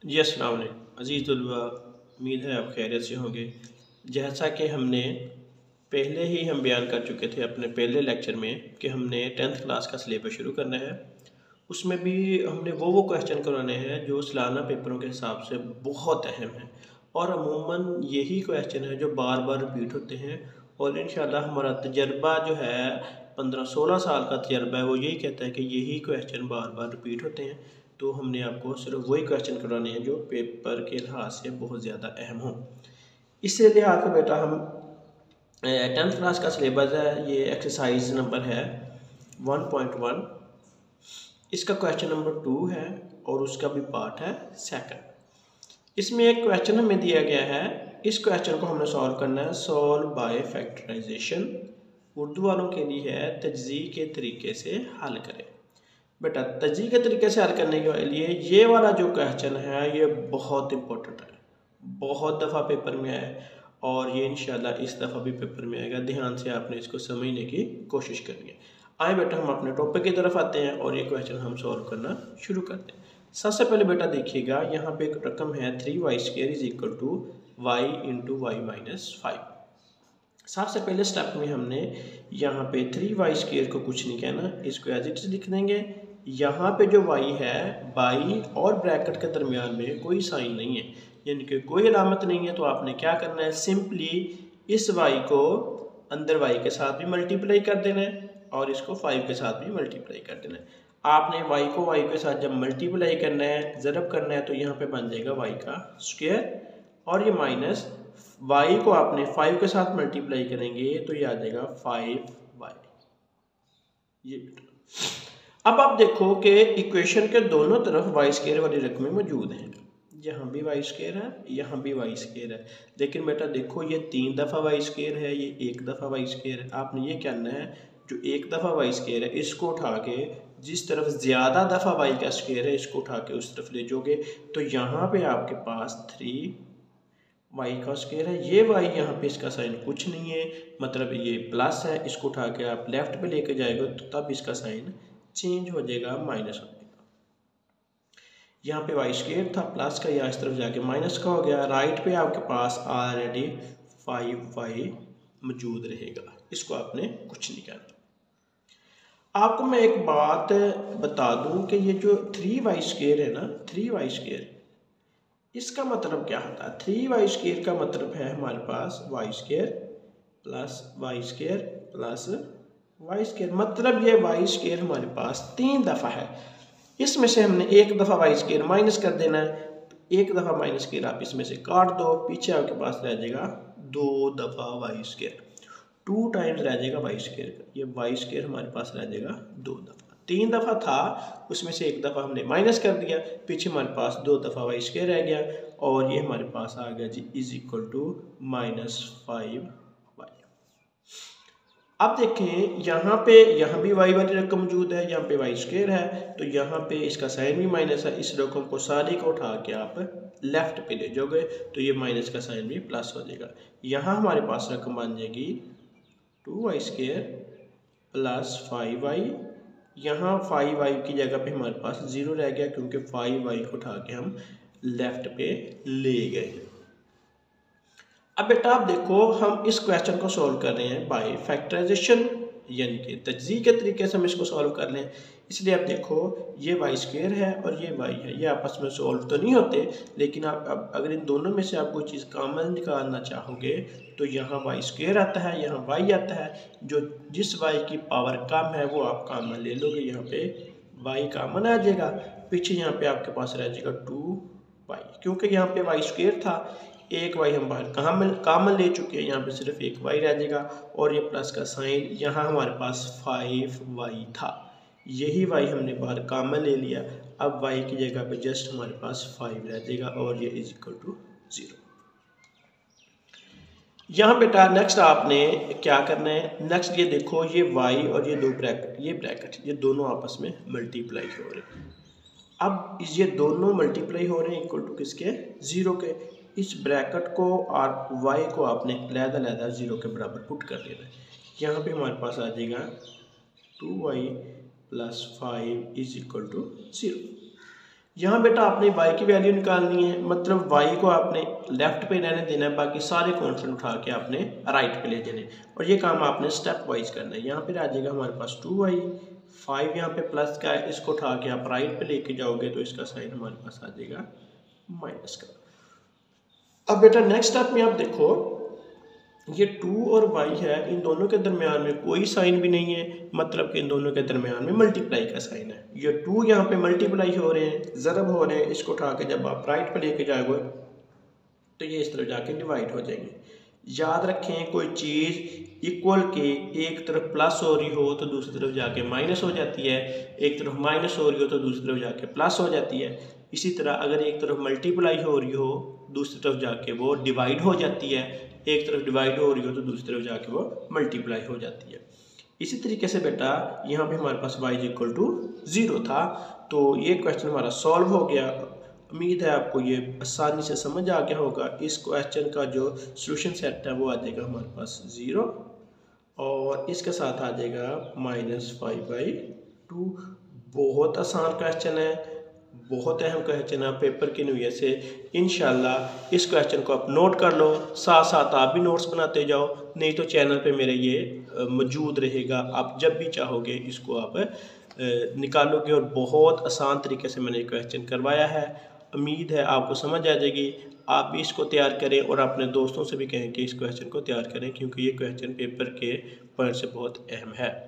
जी अस्सलाम वालेकुम अज़ीज़ तलबा, उम्मीद है आप खैरियत से होंगे। जैसा कि हमने पहले ही हम बयान कर चुके थे अपने पहले लेक्चर में कि हमने 10th क्लास का सिलेबस शुरू करना है। उसमें भी हमने वो क्वेश्चन करवाने हैं जो सालाना पेपरों के हिसाब से बहुत अहम है और अमूमन यही क्वेश्चन है जो बार बार रिपीट होते हैं। और इंशाल्लाह हमारा तजर्बा जो है 15-16 साल का तजर्बा है, वो यही कहता है कि यही क्वेश्चन बार बार रिपीट होते हैं। तो हमने आपको सिर्फ वही क्वेश्चन करवाने हैं जो पेपर के लिहाज से बहुत ज़्यादा अहम हो। इससे लिहाज से बेटा हम 10th क्लास का सिलेबस है, ये एक्सरसाइज नंबर है 1.1, इसका क्वेश्चन नंबर 2 है और उसका भी पार्ट है सेकंड। इसमें एक क्वेश्चन हमें दिया गया है, इस क्वेश्चन को हमने सॉल्व करना है सॉल्व बाय फैक्टराइजेशन। उर्दू वालों के लिए है तज्ज़ी के तरीके से हल करें। बेटा तज्ज़ी के तरीके से हल करने के लिए ये वाला जो क्वेश्चन है ये बहुत इंपॉर्टेंट है, बहुत दफ़ा पेपर में आया है और ये इंशाल्लाह इस दफ़ा भी पेपर में आएगा। ध्यान से आपने इसको समझने की कोशिश करनी है। आए बेटा हम अपने टॉपिक की तरफ आते हैं और ये क्वेश्चन हम सॉल्व करना शुरू करते हैं। सबसे पहले बेटा देखिएगा, यहाँ पे एक रकम है 3y² is equal to y into y minus 5। सबसे पहले स्टेप में हमने यहाँ पे 3y² को कुछ नहीं कहना, इसको एज इट इज लिख देंगे। यहाँ पे जो y है, बाई और ब्रैकेट के दरमियान में कोई साइन नहीं है, यानी कि कोई अलामत नहीं है। तो आपने क्या करना है, सिंपली इस y को अंदर y के साथ भी मल्टीप्लाई कर देना है और इसको 5 के साथ भी मल्टीप्लाई कर देना है। आपने y को y के साथ जब मल्टीप्लाई करना है, ज़रब करना है, तो यहाँ पे बन जाएगा y का स्क्वायर और ये माइनस y को आपने 5 के साथ मल्टीप्लाई करेंगे तो ये आ जाएगा 5y। ये अब आप देखो कि इक्वेशन के दोनों तरफ y² वाली रकमें मौजूद हैं, यहाँ भी y² है, यहाँ भी y² है। लेकिन बेटा देखो ये 3 दफ़ा y² है, ये 1 दफ़ा y² है। आपने ये कहना है जो 1 दफ़ा y² है इसको उठा के जिस तरफ ज़्यादा दफ़ा y का स्क्वायर है इसको उठा के उस तरफ ले जाओगे तो यहाँ पे आपके पास 3y का स्क्वायर है। ये y यहाँ पे इसका साइन कुछ नहीं है, मतलब ये प्लस है, इसको उठा के आप लेफ्ट पे लेके जाएगा तो तब इसका साइन चेंज हो जाएगा, माइनस हो जाएगा। यहाँ पे y² था प्लस का, यहाँ इस तरफ जाके माइनस का हो गया। राइट पे आपके पास ऑलरेडी 5y मौजूद रहेगा, इसको आपने कुछ नहीं करना। आपको मैं एक बात बता दूं कि ये जो 3y² है ना, 3y², इसका मतलब क्या होता है। 3y² का मतलब है हमारे पास y² plus y² plus y², मतलब ये y² हमारे पास 3 दफ़ा है। इसमें से हमने 1 दफ़ा y² माइनस कर देना है, 1 दफ़ा -² आप इसमें से काट दो, पीछे आपके पास रह जाएगा 2 दफ़ा y², 2 टाइम्स रह जाएगा y², ये y² हमारे पास रह जाएगा 2 दफ़ा। 3 दफ़ा था उसमें से 1 दफ़ा हमने माइनस कर दिया, पीछे हमारे पास 2 दफ़ा y² रह गया और ये हमारे पास आ गया जी इज इक्वल टू -5y। अब देखें यहाँ भी y वाली रकम मौजूद है, यहाँ पे y² है, तो यहाँ पे इसका साइन भी माइनस है। इस रकम को सारी को उठा के आप लेफ्ट पे ले जाओगे तो ये माइनस का साइन भी प्लस हो जाएगा। यहाँ हमारे पास रकम बन जाएगी 2y² प्लस 5y। यहाँ 5y की जगह पे हमारे पास 0 रह गया क्योंकि 5y को उठा के हम लेफ्ट पे ले गए। अब बेटा आप देखो हम इस क्वेश्चन को सॉल्व कर रहे हैं बाय फैक्टराइजेशन, यानी कि तज्ज़ी के तरीके से हम इसको सॉल्व कर लें। इसलिए आप देखो ये y² है और ये y है, ये आपस में सॉल्व तो नहीं होते, लेकिन आप अगर इन दोनों में से आप कोई चीज़ कॉमन निकालना चाहोगे तो यहाँ y² आता है, यहाँ y आता है। जो जिस y की पावर कम है वो आप कॉमन ले लोगे, यहाँ पे y कॉमन आ जाएगा, पीछे यहाँ पे आपके पास रह जाएगा 2y, क्योंकि यहाँ पे y² था, एक y हम बाहर कॉमन ले चुके हैं, यहाँ पे सिर्फ एक y रह जाएगा और ये प्लस का साइन, यहाँ हमारे पास 5y था, यही y हमने बाहर कॉमन ले लिया। अब y की जगह पे जस्ट हमारे पास 5 रह जाएगा और ये इज इक्वल टू 0। यहाँ बेटा नेक्स्ट आपने क्या करना है, नेक्स्ट ये देखो ये y और ये दो ब्रैकेट ये दोनों आपस में मल्टीप्लाई हो रहे हैं। अब ये दोनों मल्टीप्लाई हो रहे हैं इक्वल टू किसके, 0 के। इस ब्रैकेट को और y को आपने अलग-अलग 0 के बराबर पुट कर देना है। यहाँ पे हमारे पास आ जाएगा 2y plus 5 is equal to 0। यहाँ बेटा आपने y की वैल्यू निकालनी है, मतलब y को आपने लेफ्ट पे रहने देना है, बाकी सारे कॉन्स्टेंट उठा के आपने राइट पे ले जाने, और ये काम आपने स्टेप वाइज करना है। यहाँ पे आ जाएगा हमारे पास 2y, 5 यहाँ पे प्लस का है, इसको उठा के आप राइट पे लेके जाओगे तो इसका साइन हमारे पास आ जाएगा माइनस का। अब बेटा नेक्स्ट स्टेप में आप देखो, ये 2 और y है, इन दोनों के दरमियान में कोई साइन भी नहीं है, मतलब कि इन दोनों के दरमियान में मल्टीप्लाई का साइन है। ये 2 यहाँ पे मल्टीप्लाई हो रहे हैं, ज़रब हो रहे हैं, इसको उठा के जब आप राइट पे लेके जाओगे तो ये इस तरफ जाके डिवाइड हो जाएंगे। याद रखें, कोई चीज़ इक्वल के एक तरफ प्लस हो रही हो तो दूसरी तरफ जाके माइनस हो जाती है, एक तरफ माइनस हो रही हो तो दूसरी तरफ जाके प्लस हो जाती है। इसी तरह अगर एक तरफ मल्टीप्लाई हो रही हो दूसरी तरफ जाके वो डिवाइड हो जाती है, एक तरफ डिवाइड हो रही हो तो दूसरी तरफ जाके वो मल्टीप्लाई हो जाती है। इसी तरीके से बेटा यहाँ पे हमारे पास y इक्वल टू 0 था, तो ये क्वेश्चन हमारा सॉल्व हो गया। उम्मीद है आपको ये आसानी से समझ आ गया होगा। इस क्वेश्चन का जो सॉल्यूशन सेट है वो आ जाएगा हमारे पास 0, और इसके साथ आ जाएगा -5/2। बहुत आसान क्वेश्चन है, बहुत अहम क्वेश्चन है पेपर की नज़रिए से। इंशाल्लाह इस क्वेश्चन को आप नोट कर लो, साथ साथ आप भी नोट्स बनाते जाओ, नहीं तो चैनल पे मेरे ये मौजूद रहेगा, आप जब भी चाहोगे इसको आप निकालोगे। और बहुत आसान तरीके से मैंने क्वेश्चन करवाया है, उम्मीद है आपको समझ आ जाएगी। आप भी इसको तैयार करें और अपने दोस्तों से भी कहें कि इस क्वेश्चन को तैयार करें, क्योंकि ये क्वेश्चन पेपर के पॉइंट से बहुत अहम है।